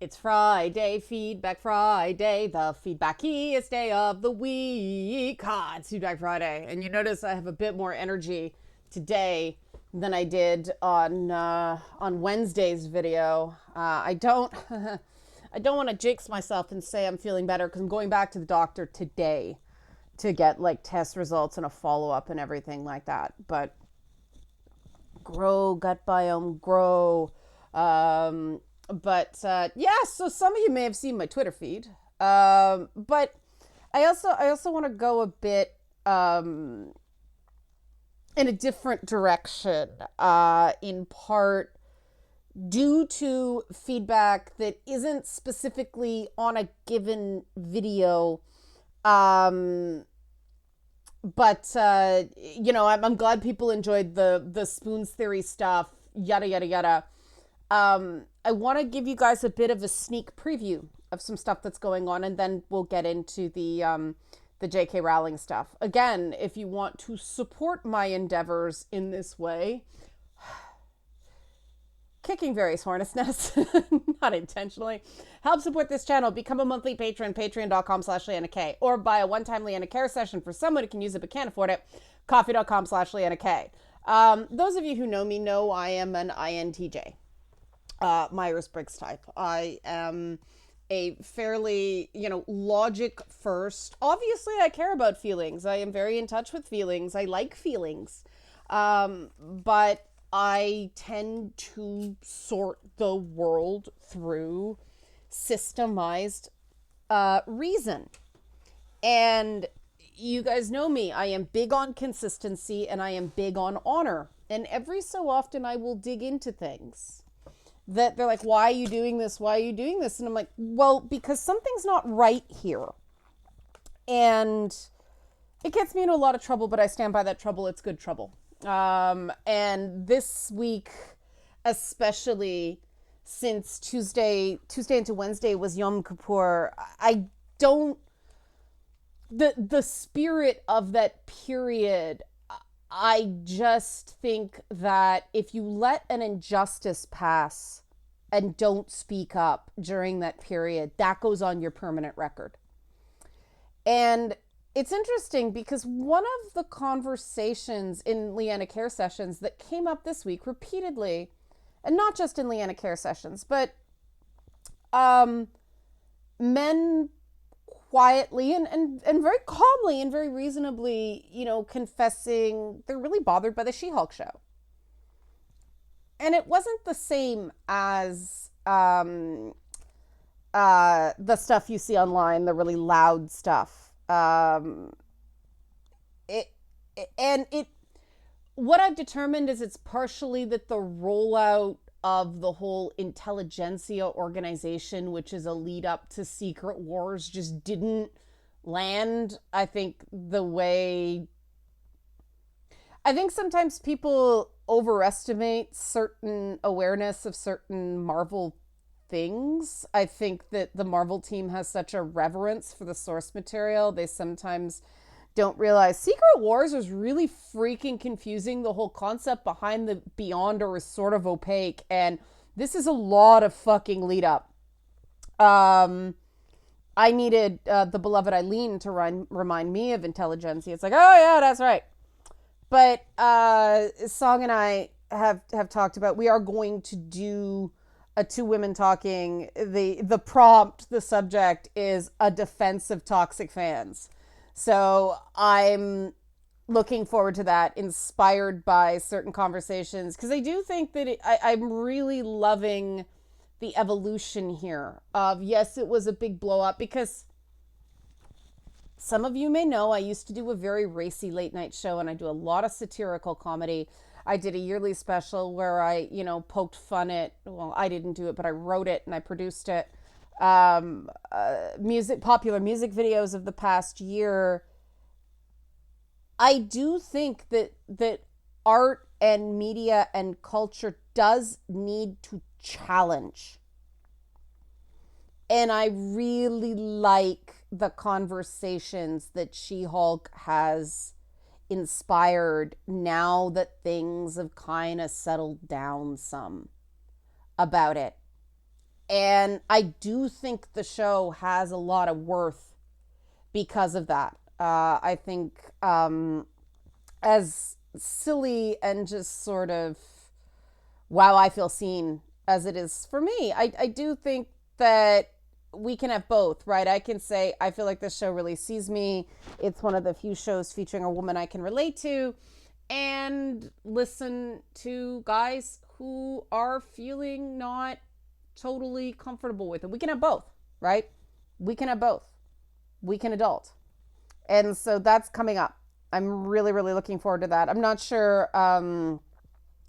It's Friday, Feedback Friday, the feedbackiest day of the week. It's Feedback Friday. And you notice I have a bit more energy today than I did on Wednesday's video. I don't I don't want to jinx myself and say I'm feeling better because I'm going back to the doctor today to get like test results and a follow-up and everything like that. But grow, gut biome, grow. Yeah, so some of you may have seen my Twitter feed. But I also want to go a bit in a different direction, in part due to feedback that isn't specifically on a given video. Um, I'm glad people enjoyed the spoons theory stuff, yada yada yada. I want to give you guys a bit of a sneak preview of some stuff that's going on, and then we'll get into the J.K. Rowling stuff. Again, if you want to support my endeavors in this way, kicking various hornets nests, not intentionally, help support this channel. Become a monthly patron, patreon.com/Leanna K, or buy a one-time Leanna Care session for someone who can use it but can't afford it, coffee.com/Leanna K. Those of you who know me know I am an INTJ. Myers-Briggs type. I am a fairly, logic first. Obviously, I care about feelings. I am very in touch with feelings. I like feelings. But I tend to sort the world through systemized reason. And you guys know me. I am big on consistency and I am big on honor. And every so often I will dig into things that they're like, why are you doing this? Why are you doing this? And I'm like, well, because something's not right here. And it gets me into a lot of trouble, but I stand by that trouble. It's good trouble. And this week, especially since Tuesday into Wednesday was Yom Kippur, the spirit of that period, I just think that if you let an injustice pass and don't speak up during that period, that goes on your permanent record. And it's interesting because one of the conversations in Leanna Care sessions that came up this week repeatedly, and not just in Leanna Care sessions, but men quietly and very calmly and very reasonably, confessing they're really bothered by the She-Hulk show. And it wasn't the same as the stuff you see online, the really loud stuff. What I've determined is it's partially that the rollout of the whole intelligentsia organization, which is a lead up to Secret Wars, just didn't land. I think sometimes people overestimate certain awareness of certain Marvel things. I think that the Marvel team has such a reverence for the source material. They sometimes don't realize Secret Wars was really freaking confusing. The whole concept behind the Beyonder is sort of opaque, and this is a lot of fucking lead up. I needed the beloved Eileen to remind me of intelligentsia. It's like, oh yeah, that's right. But Song and I have talked about, we are going to do a two women talking. The prompt, the subject is a defense of toxic fans. So I'm looking forward to that, inspired by certain conversations, because I do think that I'm really loving the evolution here of, yes, it was a big blow up, because some of you may know I used to do a very racy late night show, and I do a lot of satirical comedy. I did a yearly special where I, poked fun at, well, I didn't do it, but I wrote it and I produced it. Popular music videos of the past year. I do think that art and media and culture does need to challenge. And I really like the conversations that She-Hulk has inspired now that things have kind of settled down some about it. And I do think the show has a lot of worth because of that. I think as silly and just sort of wow, I feel seen as it is for me, I do think that we can have both, right? I can say, I feel like this show really sees me. It's one of the few shows featuring a woman I can relate to, and listen to guys who are feeling not totally comfortable with it. We can have both, right? We can have both. We can adult. And so that's coming up. I'm really, really looking forward to that. I'm not sure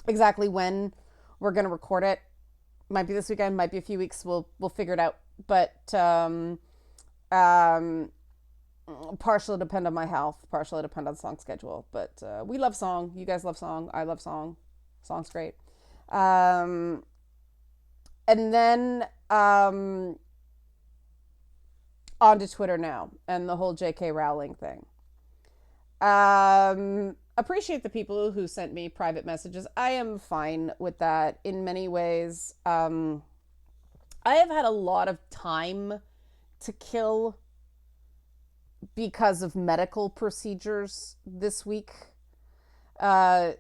exactly when we're going to record it. Might be this weekend, might be a few weeks. We'll figure it out. But partially depend on my health, partially depend on song schedule. But we love song. You guys love song. I love song. Song's great. And then on to Twitter now and the whole J.K. Rowling thing. Appreciate the people who sent me private messages. I am fine with that in many ways. I have had a lot of time to kill because of medical procedures this week. For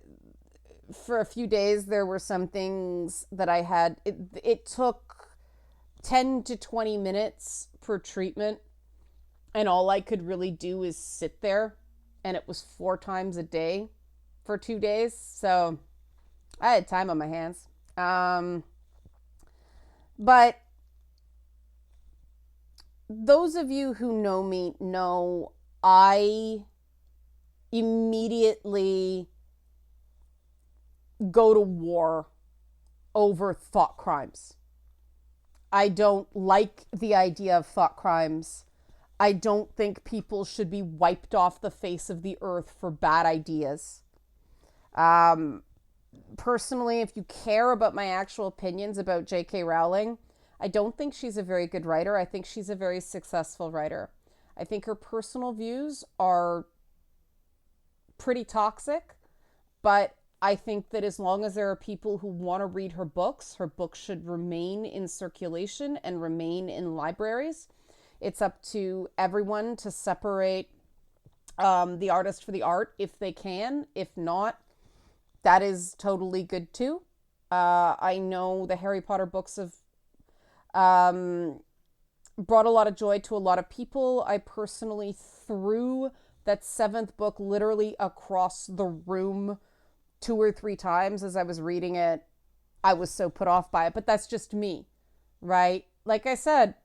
a few days, there were some things that I had. It took 10 to 20 minutes per treatment, and all I could really do is sit there, and it was 4 times a day for 2 days. So I had time on my hands. But those of you who know me know I immediately go to war over thought crimes. I don't like the idea of thought crimes. I don't think people should be wiped off the face of the earth for bad ideas. Personally, if you care about my actual opinions about J.K. Rowling, I don't think she's a very good writer. I think she's a very successful writer. I think her personal views are pretty toxic, but I think that as long as there are people who want to read her books should remain in circulation and remain in libraries. It's up to everyone to separate the artist for the art if they can. If not, that is totally good too. I know the Harry Potter books have brought a lot of joy to a lot of people. I personally threw that 7th book literally across the room 2 or 3 times as I was reading it. I was so put off by it, but that's just me, right? Like I said,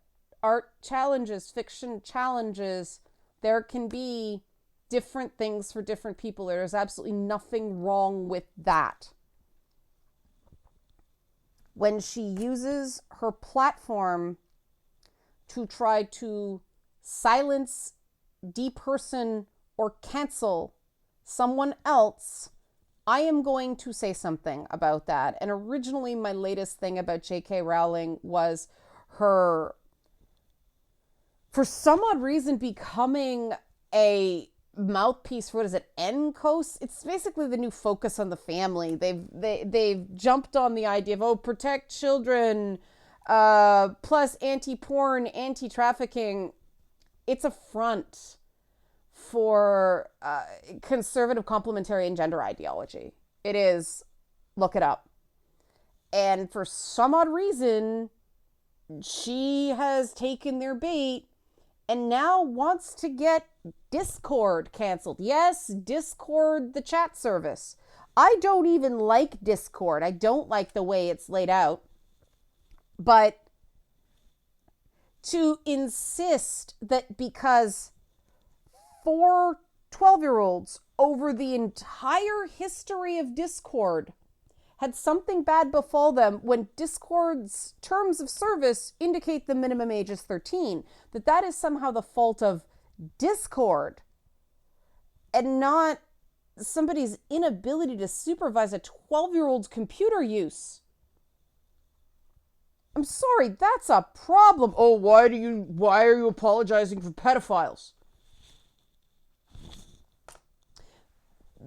art challenges, fiction challenges. There can be different things for different people. There's absolutely nothing wrong with that. When she uses her platform to try to silence, deperson, or cancel someone else, I am going to say something about that. And originally, my latest thing about J.K. Rowling was her, for some odd reason, becoming a mouthpiece for, what is it, NCOS? It's basically the new focus on the family. They've jumped on the idea of, protect children, plus anti-porn, anti-trafficking. It's a front for conservative complementarian gender ideology. It is. Look it up. And for some odd reason, she has taken their bait and now wants to get Discord canceled. Yes, Discord, the chat service. I don't even like Discord. I don't like the way it's laid out. But to insist that because 4 12-year-olds over the entire history of Discord had something bad befall them when Discord's terms of service indicate the minimum age is 13, that is somehow the fault of Discord and not somebody's inability to supervise a 12-year-old's computer use. I'm sorry, that's a problem. Oh, why are you apologizing for pedophiles?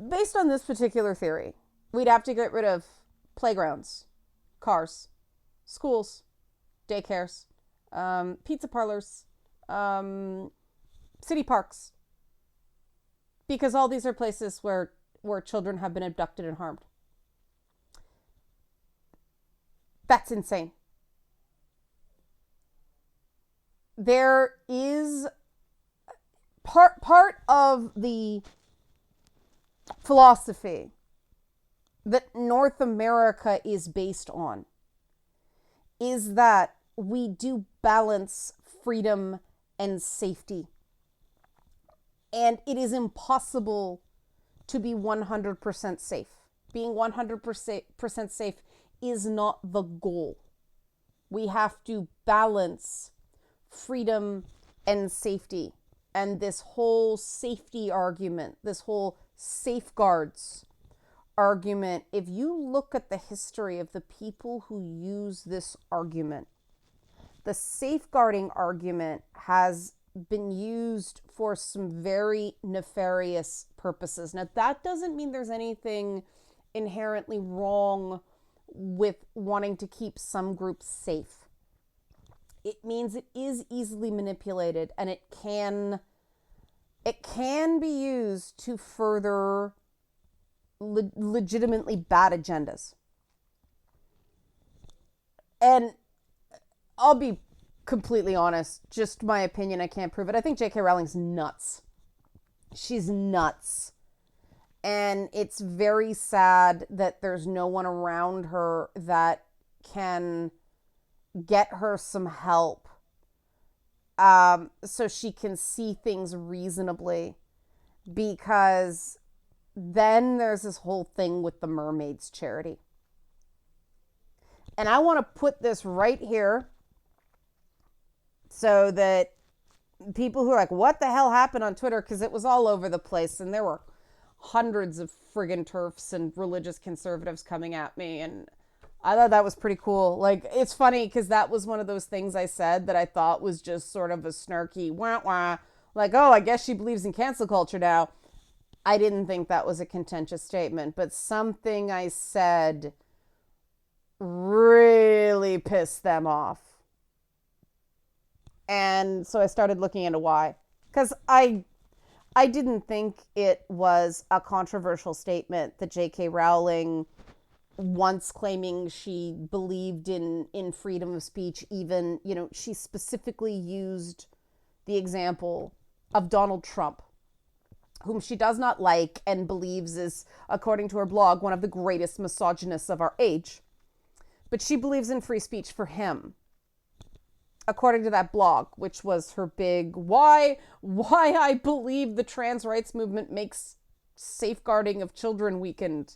Based on this particular theory, we'd have to get rid of playgrounds, cars, schools, daycares, pizza parlors, city parks, because all these are places where children have been abducted and harmed. That's insane. There is part of the philosophy that North America is based on is that we do balance freedom and safety. And it is impossible to be 100% safe. Being 100% safe is not the goal. We have to balance freedom and safety. And this whole safety argument, this whole safeguards argument, if you look at the history of the people who use this argument, the safeguarding argument has been used for some very nefarious purposes. Now, that doesn't mean there's anything inherently wrong with wanting to keep some groups safe. It means it is easily manipulated, and it can be used to further legitimately bad agendas. And I'll be completely honest, just my opinion, I can't prove it. I think J.K. Rowling's nuts. She's nuts. And it's very sad that there's no one around her that can get her some help, so she can see things reasonably. Because then there's this whole thing with the Mermaids charity. And I want to put this right here so that people who are like, what the hell happened on Twitter? Because it was all over the place, and there were hundreds of friggin' TERFs and religious conservatives coming at me, and I thought that was pretty cool. Like, it's funny because that was one of those things I said that I thought was just sort of a snarky wah wah, like, oh, I guess she believes in cancel culture now. I didn't think that was a contentious statement, but something I said really pissed them off. And so I started looking into why. Because I didn't think it was a controversial statement that J.K. Rowling, once claiming she believed in freedom of speech, even, she specifically used the example of Donald Trump, whom she does not like and believes is, according to her blog, one of the greatest misogynists of our age. But she believes in free speech for him, according to that blog, which was her big why I believe the trans rights movement makes safeguarding of children weakened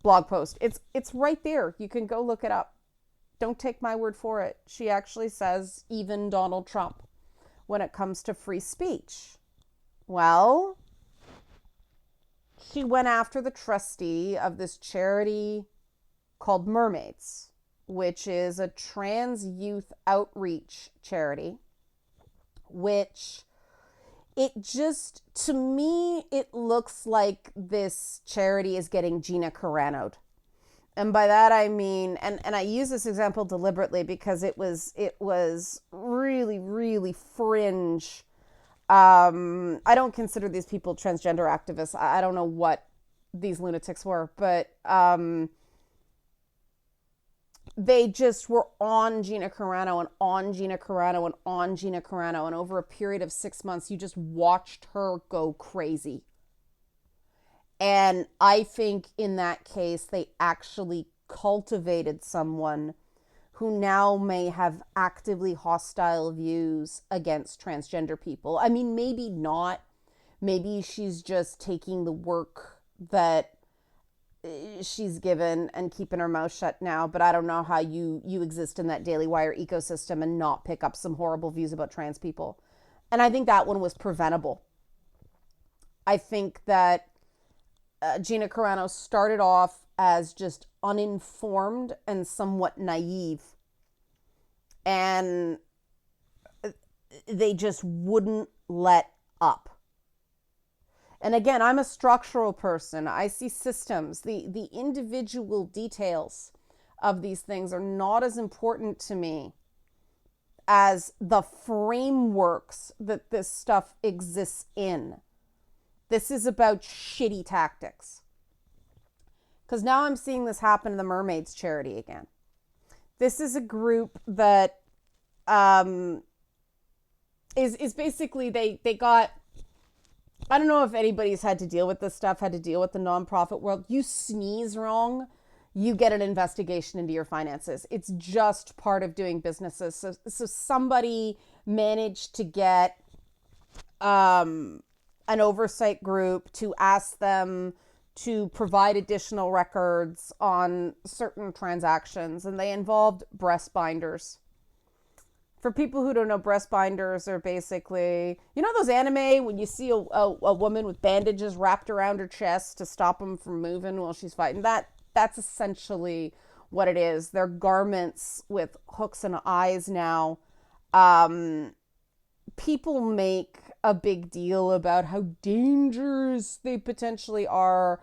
blog post. It's right there. You can go look it up. Don't take my word for it. She actually says even Donald Trump when it comes to free speech. Well, she went after the trustee of this charity called Mermaids, which is a trans youth outreach charity, which to me, it looks like this charity is getting Gina Carano'd. And by that I mean, and I use this example deliberately because it was really, really fringe. I don't consider these people transgender activists. I don't know what these lunatics were, but they just were on Gina Carano and on Gina Carano and on Gina Carano. And over a period of 6 months, you just watched her go crazy. And I think in that case, they actually cultivated someone who now may have actively hostile views against transgender people. I mean, maybe not. Maybe she's just taking the work that she's given and keeping her mouth shut now, but I don't know how you exist in that Daily Wire ecosystem and not pick up some horrible views about trans people. And I think that one was preventable. I think that Gina Carano started off as just uninformed and somewhat naive, and they just wouldn't let up. And again, I'm a structural person. I see systems. The individual details of these things are not as important to me as the frameworks that this stuff exists in. This is about shitty tactics. Because now I'm seeing this happen in the Mermaids charity again. This is a group that is basically, they got, I don't know if anybody's had to deal with this stuff, had to deal with the nonprofit world. You sneeze wrong, you get an investigation into your finances. It's just part of doing businesses. So somebody managed to get an oversight group to ask them to provide additional records on certain transactions, and they involved breast binders. For people who don't know, breast binders are basically, you know those anime when you see a woman with bandages wrapped around her chest to stop them from moving while she's fighting? That's essentially what it is. They're garments with hooks and eyes now. People make a big deal about how dangerous they potentially are.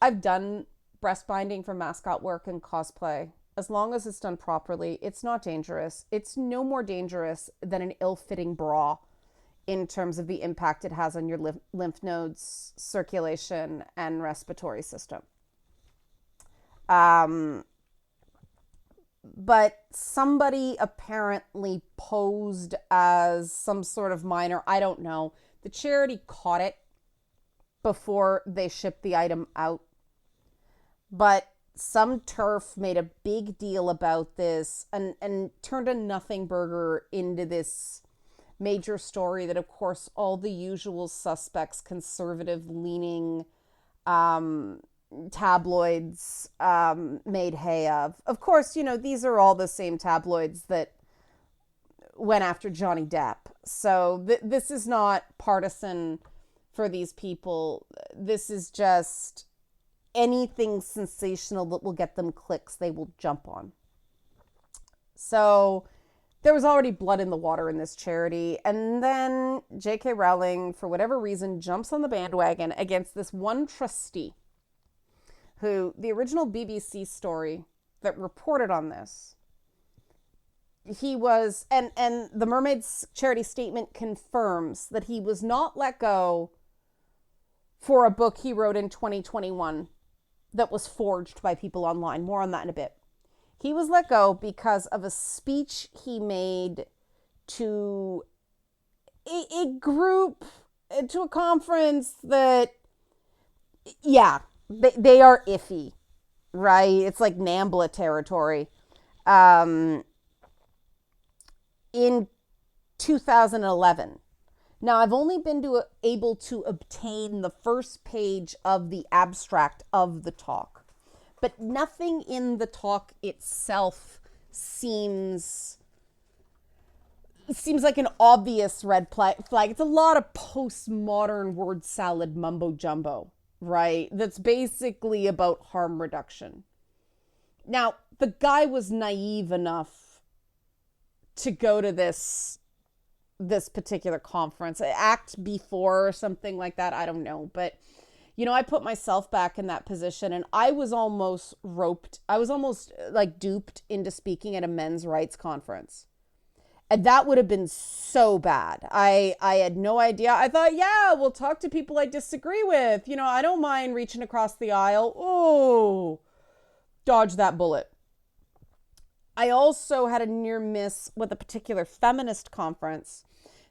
I've done breast binding for mascot work and cosplay. As long as it's done properly, it's not dangerous. It's no more dangerous than an ill-fitting bra in terms of the impact it has on your lymph nodes, circulation, and respiratory system. But somebody apparently posed as some sort of minor. I don't know. The charity caught it before they shipped the item out. But some TERF made a big deal about this and turned a nothing burger into this major story that, of course, all the usual suspects, conservative-leaning tabloids made hay of. Of course, you know, these are all the same tabloids that went after Johnny Depp. So this is not partisan for these people. This is just anything sensational that will get them clicks, they will jump on. So there was already blood in the water in this charity. And then J.K. Rowling, for whatever reason, jumps on the bandwagon against this one trustee who, the original BBC story that reported on this, he was, and the Mermaids charity statement confirms that he was not let go for a book he wrote in 2021 that was forged by people online. More on that in a bit. He was let go because of a speech he made to a group, to a conference that, yeah, they are iffy, right? It's like NAMBLA territory. In 2011. Now, I've only been able to obtain the first page of the abstract of the talk, but nothing in the talk itself seems like an obvious red flag. It's a lot of postmodern word salad mumbo jumbo, right? That's basically about harm reduction. Now, the guy was naive enough to go to this particular conference, act before or something like that. I don't know. But, you know, I put myself back in that position and I was almost roped. I was almost like duped into speaking at a men's rights conference. And that would have been so bad. I had no idea. I thought, yeah, we'll talk to people I disagree with. You know, I don't mind reaching across the aisle. Oh, dodge that bullet. I also had a near miss with a particular feminist conference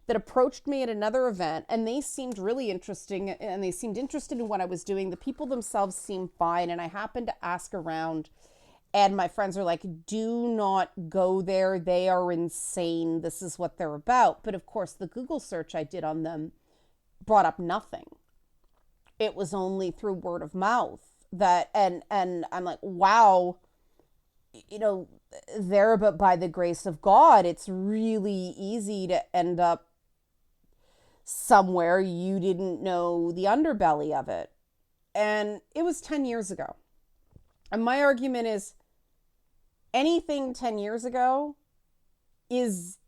that approached me at another event, and they seemed really interesting, and they seemed interested in what I was doing. The people themselves seemed fine, and I happened to ask around, and my friends are like, do not go there. They are insane. This is what they're about. But of course, the Google search I did on them brought up nothing. It was only through word of mouth that, and I'm like, wow, you know, there, but by the grace of God, it's really easy to end up somewhere you didn't know the underbelly of it. And it was 10 years ago. And my argument is anything 10 years ago is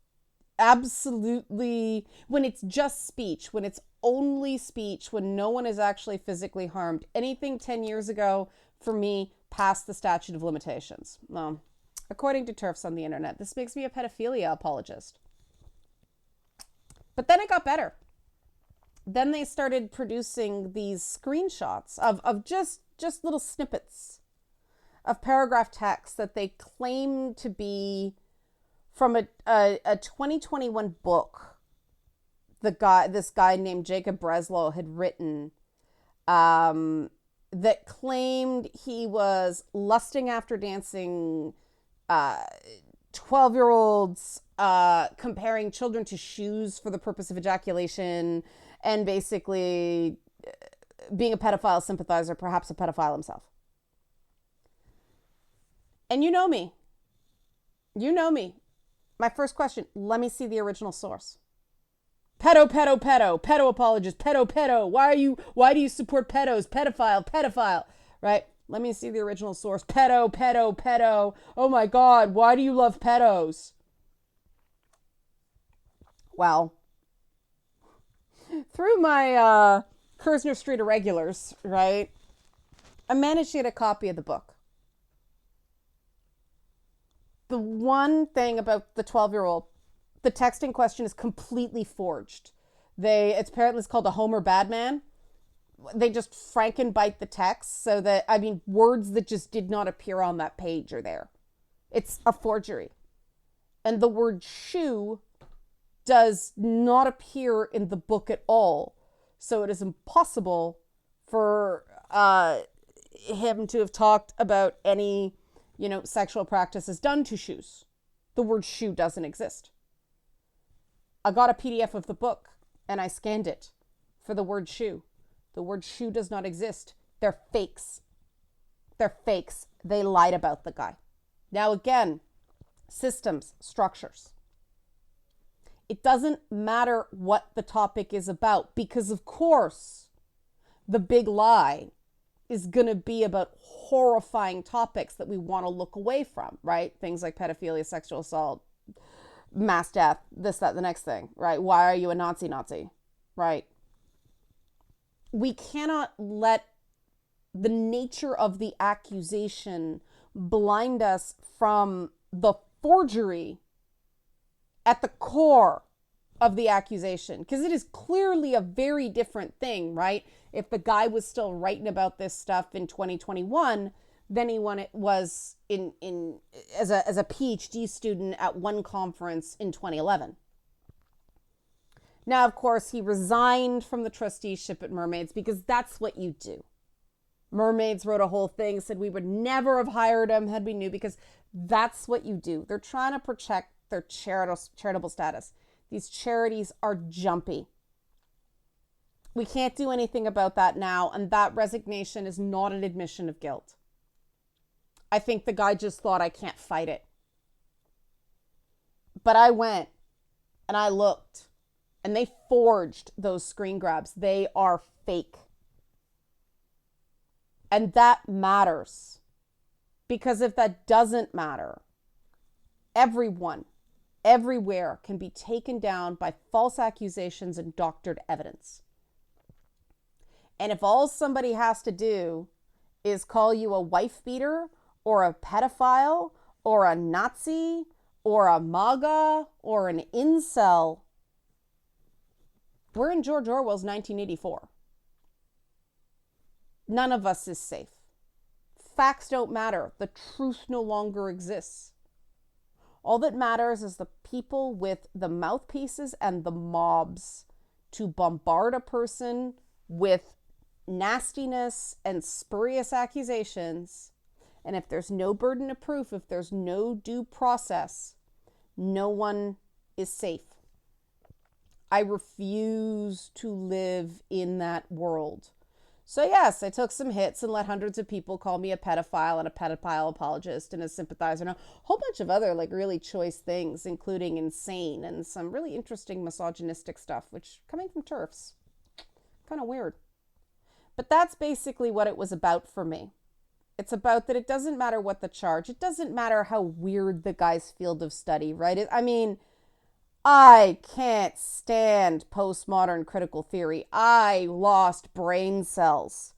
absolutely, when it's just speech, when it's only speech, when no one is actually physically harmed, anything 10 years ago, for me, past the statute of limitations. Well, according to TERFs on the internet. This makes me a pedophilia apologist. But then it got better. Then they started producing these screenshots of just little snippets of paragraph text that they claim to be from a 2021 book this guy named Jacob Breslow had written, that claimed he was lusting after dancing 12-year-olds, comparing children to shoes for the purpose of ejaculation, and basically being a pedophile sympathizer, perhaps a pedophile himself. And you know me. My first question, let me see the original source. Pedo apologist, pedo. Why do you support pedos? Pedophile, right? Let me see the original source. Pedo. Oh my God, why do you love pedos? Well, through my Kersner Street Irregulars, right, I managed to get a copy of the book. The one thing about the 12-year-old, the text in question is completely forged. It's called a Homer Badman. They just frankenbite the text so that, words that just did not appear on that page are there. It's a forgery. And the word shoe does not appear in the book at all. So it is impossible for him to have talked about any, sexual practices done to shoes. The word shoe doesn't exist. I got a PDF of the book and I scanned it for the word shoe. The word shoe does not exist. They're fakes. They lied about the guy. Now again, systems, structures. It doesn't matter what the topic is about, because of course the big lie is going to be about horrifying topics that we want to look away from, right? Things like pedophilia, sexual assault, mass death, this, that, the next thing, right? Why are you a Nazi, right? We cannot let the nature of the accusation blind us from the forgery at the core of the accusation, because it is clearly a very different thing, right? If the guy was still writing about this stuff in 2021 than he was as a PhD student at one conference in 2011. Now, of course, he resigned from the trusteeship at Mermaids because that's what you do. Mermaids wrote a whole thing, said we would never have hired him had we knew, because that's what you do. They're trying to protect their charitable status. These charities are jumpy. We can't do anything about that now, and that resignation is not an admission of guilt. I think the guy just thought, I can't fight it. But I went and I looked, and they forged those screen grabs. They are fake. And that matters. Because if that doesn't matter, everyone, everywhere can be taken down by false accusations and doctored evidence. And if all somebody has to do is call you a wife beater or a pedophile or a Nazi or a MAGA or an incel, we're in George Orwell's 1984. None of us is safe. Facts don't matter. The truth no longer exists. All that matters is the people with the mouthpieces and the mobs to bombard a person with nastiness and spurious accusations. And if there's no burden of proof, if there's no due process, no one is safe. I refuse to live in that world. So yes, I took some hits and let hundreds of people call me a pedophile and a pedophile apologist and a sympathizer and a whole bunch of other really choice things, including insane and some really interesting misogynistic stuff, which coming from TERFs, kind of weird. But that's basically what it was about for me. It's about that it doesn't matter what the charge. It doesn't matter how weird the guy's field of study, right? I can't stand postmodern critical theory. I lost brain cells,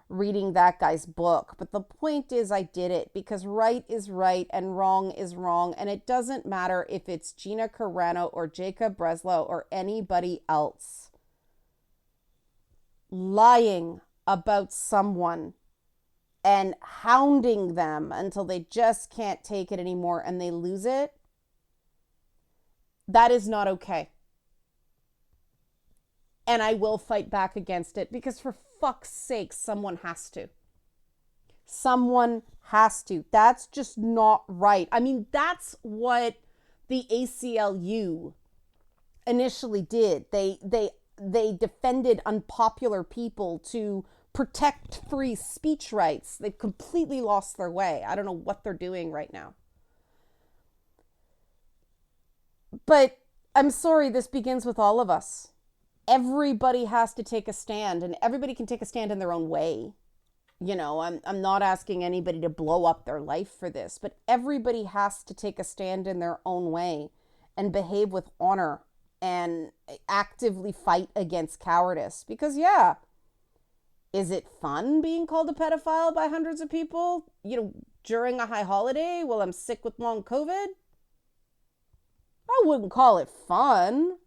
reading that guy's book. But the point is, I did it because right is right and wrong is wrong. And it doesn't matter if it's Gina Carano or Jacob Breslow or anybody else. Lying about someone and hounding them until they just can't take it anymore and they lose it, that is not okay. And I will fight back against it because for fuck's sake, someone has to. Someone has to. That's just not right. I mean, that's what the ACLU initially did. They defended unpopular people to protect free speech rights. They've completely lost their way. I don't know what they're doing right now. But I'm sorry, this begins with all of us. Everybody has to take a stand, and everybody can take a stand in their own way. You know, I'm not asking anybody to blow up their life for this, but everybody has to take a stand in their own way and behave with honor and actively fight against cowardice. Because, yeah, is it fun being called a pedophile by hundreds of people, you know, during a high holiday while I'm sick with long COVID? I wouldn't call it fun.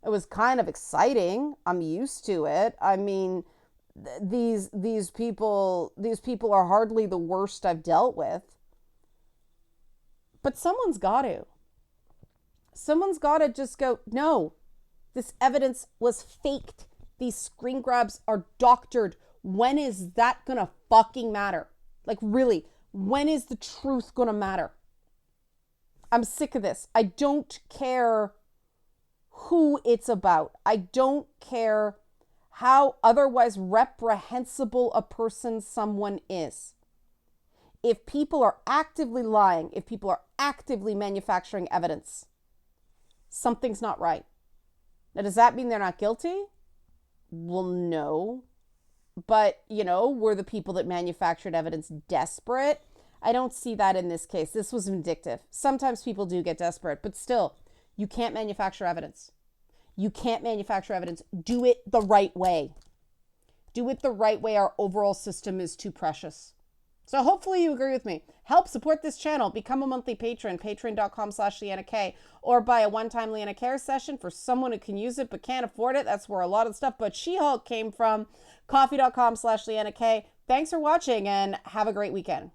It was kind of exciting. I'm used to it. I mean, these people are hardly the worst I've dealt with. But someone's got to. Someone's got to just go, no, this evidence was faked. These screen grabs are doctored. When is that gonna fucking matter? Like, really, when is the truth gonna matter? I'm sick of this. I don't care who it's about. I don't care how otherwise reprehensible a person someone is. If people are actively lying, if people are actively manufacturing evidence, something's not right. Now, does that mean they're not guilty? Well, no. But, you know, were the people that manufactured evidence desperate? I don't see that in this case. This was vindictive. Sometimes people do get desperate, but still, you can't manufacture evidence. You can't manufacture evidence. Do it the right way. Do it the right way. Our overall system is too precious. So hopefully you agree with me. Help support this channel. Become a monthly patron, patreon.com/LeannaK, or buy a one-time Leanna Care session for someone who can use it but can't afford it. That's where a lot of stuff but She-Hulk came from. Coffee.com/LeannaK. Thanks for watching and have a great weekend.